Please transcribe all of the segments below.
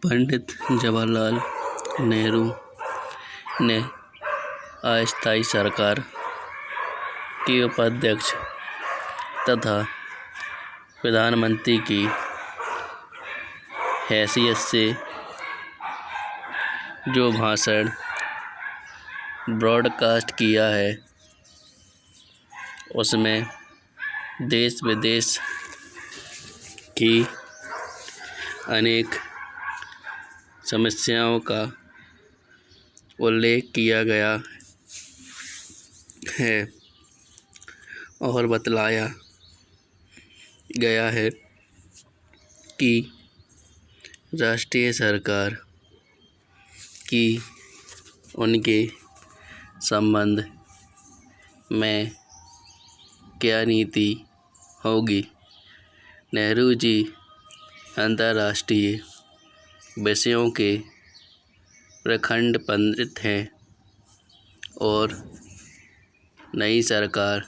पंडित जवाहरलाल नेहरू ने अस्थायी सरकार के उपाध्यक्ष तथा प्रधानमंत्री की हैसियत से जो भाषण ब्रॉडकास्ट किया है, उसमें देश विदेश की अनेक समस्याओं का उल्लेख किया गया है और बतलाया गया है कि राष्ट्रीय सरकार की उनके संबंध में क्या नीति होगी। नेहरू जी अंतर्राष्ट्रीय विषयों के प्रखंड पंडित हैं और नई सरकार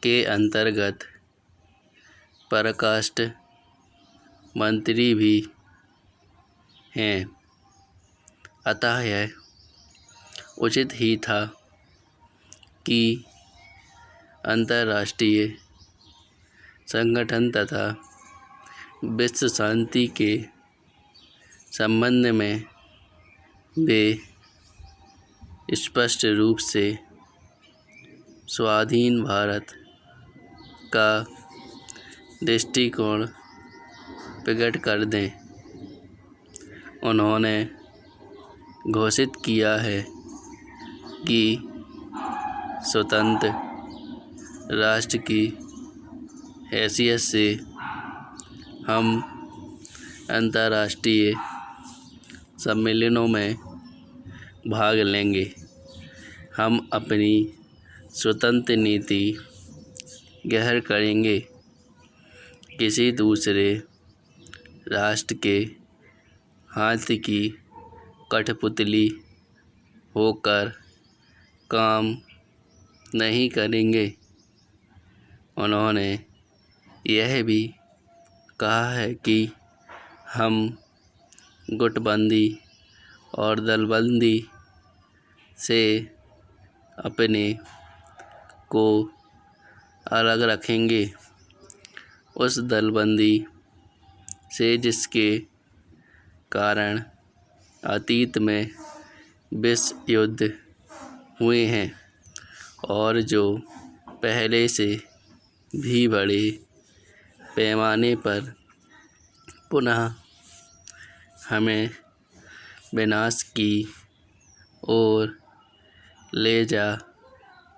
के अंतर्गत परराष्ट्र मंत्री भी हैं। अतः यह उचित ही था कि अंतर्राष्ट्रीय संगठन तथा विश्व शांति के संबंध में वे स्पष्ट रूप से स्वाधीन भारत का दृष्टिकोण प्रकट कर दें। उन्होंने घोषित किया है कि स्वतंत्र राष्ट्र की हैसियत से हम अंतर्राष्ट्रीय सम्मेलनों में भाग लेंगे। हम अपनी स्वतंत्र नीति ग्रहण करेंगे। किसी दूसरे राष्ट्र के हाथ की कठपुतली होकर काम नहीं करेंगे। उन्होंने यह भी कहा है कि हम गुटबंदी और दलबंदी से अपने को अलग रखेंगे, उस दलबंदी से जिसके कारण अतीत में विश्व युद्ध हुए हैं और जो पहले से भी बड़े पैमाने पर पुनः हमें विनाश की ओर ले जा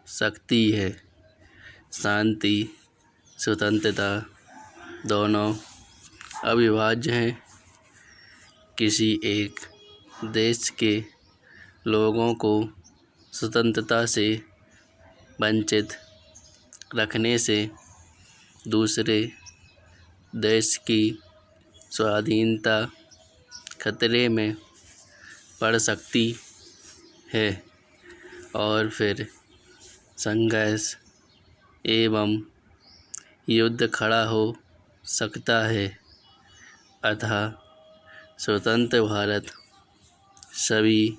सकती है। शांति, स्वतंत्रता दोनों अविभाज्य हैं। किसी एक देश के लोगों को स्वतंत्रता से वंचित रखने से दूसरे देश की स्वाधीनता खतरे में पड़ सकती है और फिर संघर्ष एवं युद्ध खड़ा हो सकता है। अतः स्वतंत्र भारत सभी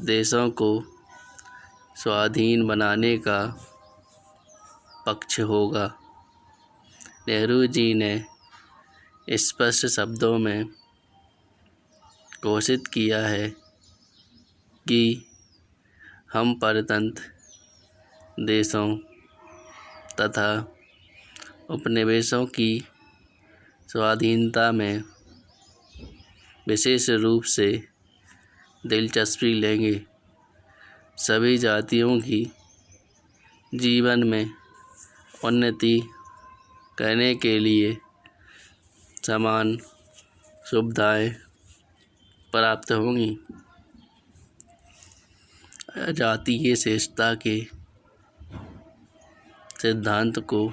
देशों को स्वाधीन बनाने का पक्ष होगा। नेहरू जी ने स्पष्ट शब्दों में घोषित किया है कि हम परतंत्र देशों तथा उपनिवेशों की स्वाधीनता में विशेष रूप से दिलचस्पी लेंगे। सभी जातियों की जीवन में उन्नति करने के लिए समान सुविधाएं प्राप्त होंगी। जातीय श्रेष्ठता के सिद्धांत को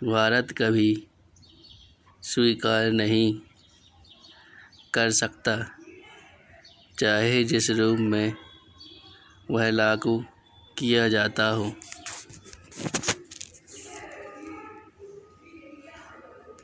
भारत कभी स्वीकार नहीं कर सकता, चाहे जिस रूप में वह लागू किया जाता हो।